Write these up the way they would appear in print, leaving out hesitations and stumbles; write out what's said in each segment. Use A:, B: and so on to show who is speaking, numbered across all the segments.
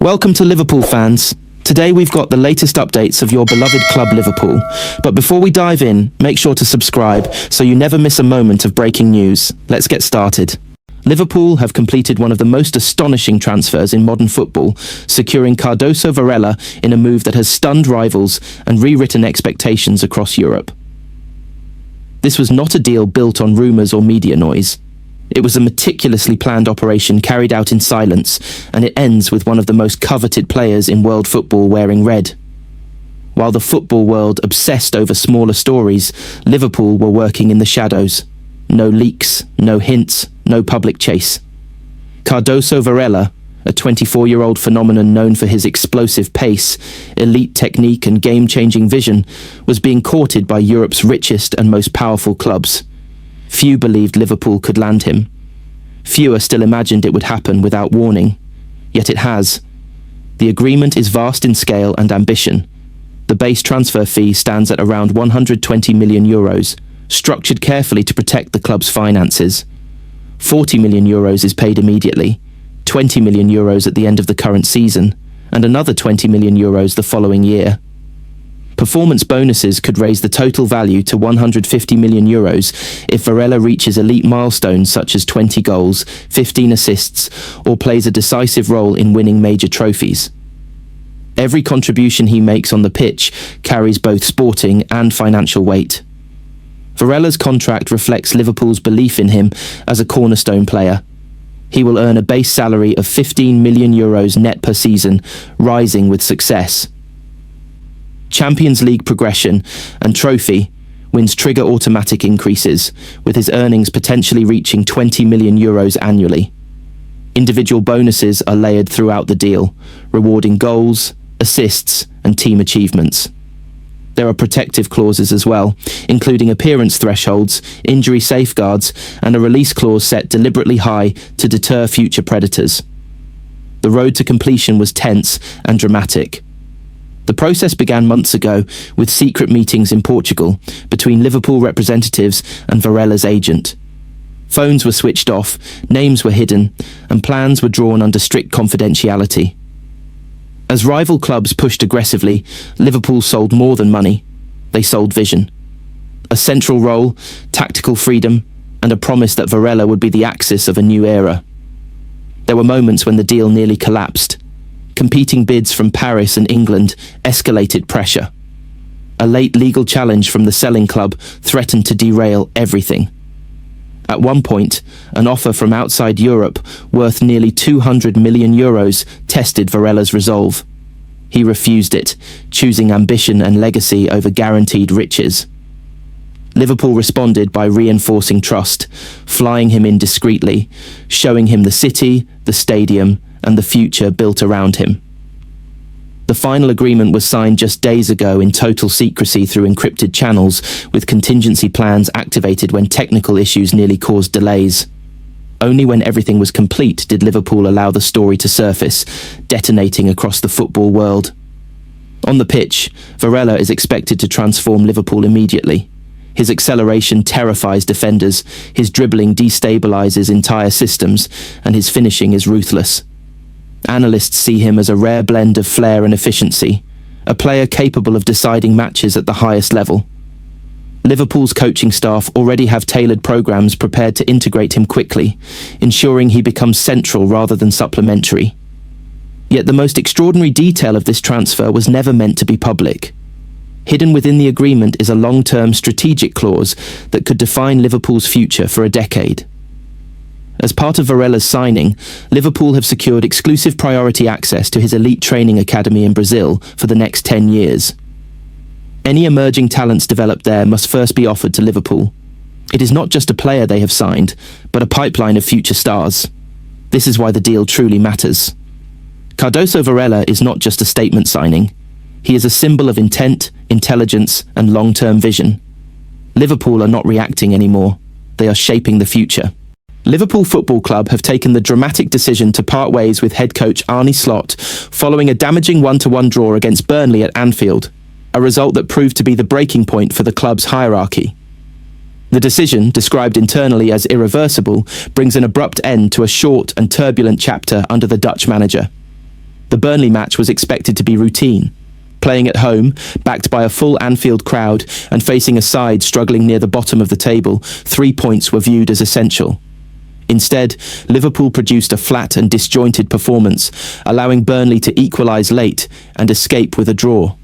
A: Welcome to Liverpool fans. Today we've got the latest updates of your beloved club Liverpool. But before we dive in, make sure to subscribe so you never miss a moment of breaking news. Let's get started. Liverpool have completed one of the most astonishing transfers in modern football, securing Cardoso Varela in a move that has stunned rivals and rewritten expectations across Europe. This was not a deal built on rumours or media noise. It was a meticulously planned operation carried out in silence, and it ends with one of the most coveted players in world football wearing red. While the football world obsessed over smaller stories, Liverpool were working in the shadows. No leaks, no hints, no public chase. Cardoso Varela, a 24-year-old phenomenon known for his explosive pace, elite technique and game-changing vision, was being courted by Europe's richest and most powerful clubs. Few believed Liverpool could land him. Fewer still imagined it would happen without warning. Yet it has. The agreement is vast in scale and ambition. The base transfer fee stands at around €120 million, structured carefully to protect the club's finances. €40 million is paid immediately, €20 million at the end of the current season, and another €20 million the following year. Performance bonuses could raise the total value to €150 million if Varela reaches elite milestones such as 20 goals, 15 assists, or plays a decisive role in winning major trophies. Every contribution he makes on the pitch carries both sporting and financial weight. Varela's contract reflects Liverpool's belief in him as a cornerstone player. He will earn a base salary of €15 million net per season, rising with success. Champions League progression and trophy wins trigger automatic increases, with his earnings potentially reaching €20 million annually. Individual bonuses are layered throughout the deal, rewarding goals, assists, and team achievements. There are protective clauses as well, including appearance thresholds, injury safeguards, and a release clause set deliberately high to deter future predators. The road to completion was tense and dramatic. The process began months ago with secret meetings in Portugal between Liverpool representatives and Varela's agent. Phones were switched off, names were hidden, and plans were drawn under strict confidentiality. As rival clubs pushed aggressively, Liverpool sold more than money. They sold vision. A central role, tactical freedom, and a promise that Varela would be the axis of a new era. There were moments when the deal nearly collapsed. Competing bids from Paris and England escalated pressure. A late legal challenge from the selling club threatened to derail everything. At one point, an offer from outside Europe worth nearly €200 million tested Varela's resolve. He refused it, choosing ambition and legacy over guaranteed riches. Liverpool responded by reinforcing trust, flying him in discreetly, showing him the city, the stadium, and the future built around him. The final agreement was signed just days ago in total secrecy through encrypted channels, with contingency plans activated when technical issues nearly caused delays. Only when everything was complete did Liverpool allow the story to surface, detonating across the football world. On the pitch, Varela is expected to transform Liverpool immediately. His acceleration terrifies defenders, his dribbling destabilizes entire systems, and his finishing is ruthless. Analysts see him as a rare blend of flair and efficiency, a player capable of deciding matches at the highest level. Liverpool's coaching staff already have tailored programs prepared to integrate him quickly, ensuring he becomes central rather than supplementary. Yet the most extraordinary detail of this transfer was never meant to be public. Hidden within the agreement is a long-term strategic clause that could define Liverpool's future for a decade. As part of Varela's signing, Liverpool have secured exclusive priority access to his elite training academy in Brazil for the next 10 years. Any emerging talents developed there must first be offered to Liverpool. It is not just a player they have signed, but a pipeline of future stars. This is why the deal truly matters. Cardoso Varela is not just a statement signing. He is a symbol of intent, intelligence, and long-term vision. Liverpool are not reacting anymore. They are shaping the future. Liverpool Football Club have taken the dramatic decision to part ways with head coach Arie Slot following a damaging 1-1 draw against Burnley at Anfield, a result that proved to be the breaking point for the club's hierarchy. The decision, described internally as irreversible, brings an abrupt end to a short and turbulent chapter under the Dutch manager. The Burnley match was expected to be routine. Playing at home, backed by a full Anfield crowd and facing a side struggling near the bottom of the table, 3 points were viewed as essential. Instead, Liverpool produced a flat and disjointed performance, allowing Burnley to equalise late and escape with a draw.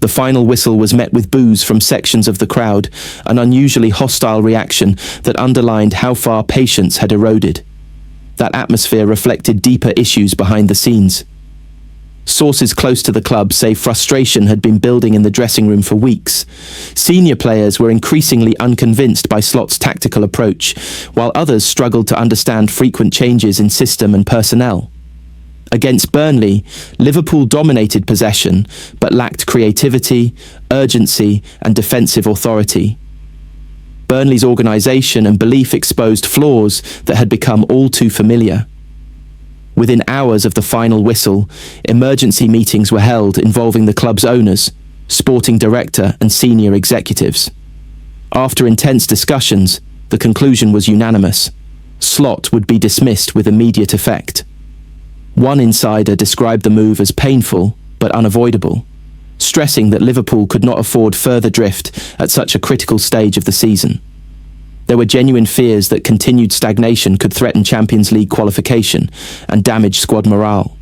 A: The final whistle was met with boos from sections of the crowd, an unusually hostile reaction that underlined how far patience had eroded. That atmosphere reflected deeper issues behind the scenes. Sources close to the club say frustration had been building in the dressing room for weeks. Senior players were increasingly unconvinced by Slot's tactical approach, while others struggled to understand frequent changes in system and personnel. Against Burnley, Liverpool dominated possession, but lacked creativity, urgency, and defensive authority. Burnley's organisation and belief exposed flaws that had become all too familiar. Within hours of the final whistle, emergency meetings were held involving the club's owners, sporting director and senior executives. After intense discussions, the conclusion was unanimous. Slot would be dismissed with immediate effect. One insider described the move as painful but unavoidable, stressing that Liverpool could not afford further drift at such a critical stage of the season. There were genuine fears that continued stagnation could threaten Champions League qualification and damage squad morale.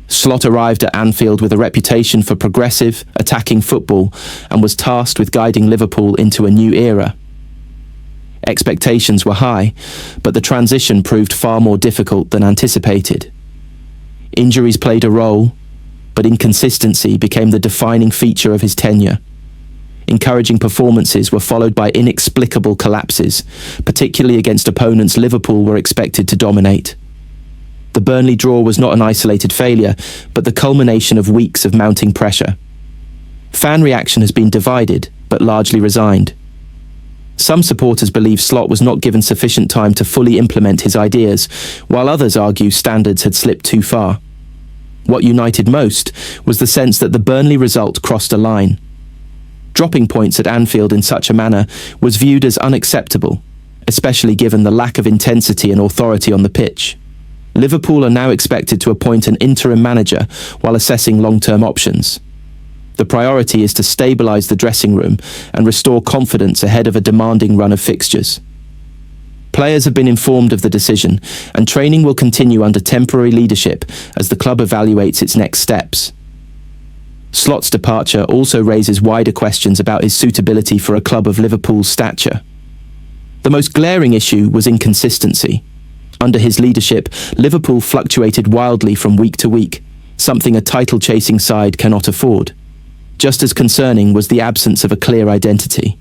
A: Slot arrived at Anfield with a reputation for progressive, attacking football and was tasked with guiding Liverpool into a new era. Expectations were high, but the transition proved far more difficult than anticipated. Injuries played a role, but inconsistency became the defining feature of his tenure. Encouraging performances were followed by inexplicable collapses, particularly against opponents Liverpool were expected to dominate. The Burnley draw was not an isolated failure, but the culmination of weeks of mounting pressure. Fan reaction has been divided, but largely resigned. Some supporters believe Slot was not given sufficient time to fully implement his ideas, while others argue standards had slipped too far. What united most was the sense that the Burnley result crossed a line. Dropping points at Anfield in such a manner was viewed as unacceptable, especially given the lack of intensity and authority on the pitch. Liverpool are now expected to appoint an interim manager while assessing long-term options. The priority is to stabilise the dressing room and restore confidence ahead of a demanding run of fixtures. Players have been informed of the decision, and training will continue under temporary leadership as the club evaluates its next steps. Slot's departure also raises wider questions about his suitability for a club of Liverpool's stature. The most glaring issue was inconsistency. Under his leadership, Liverpool fluctuated wildly from week to week, something a title-chasing side cannot afford. Just as concerning was the absence of a clear identity.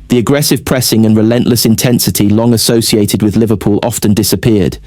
A: The aggressive pressing and relentless intensity long associated with Liverpool often disappeared,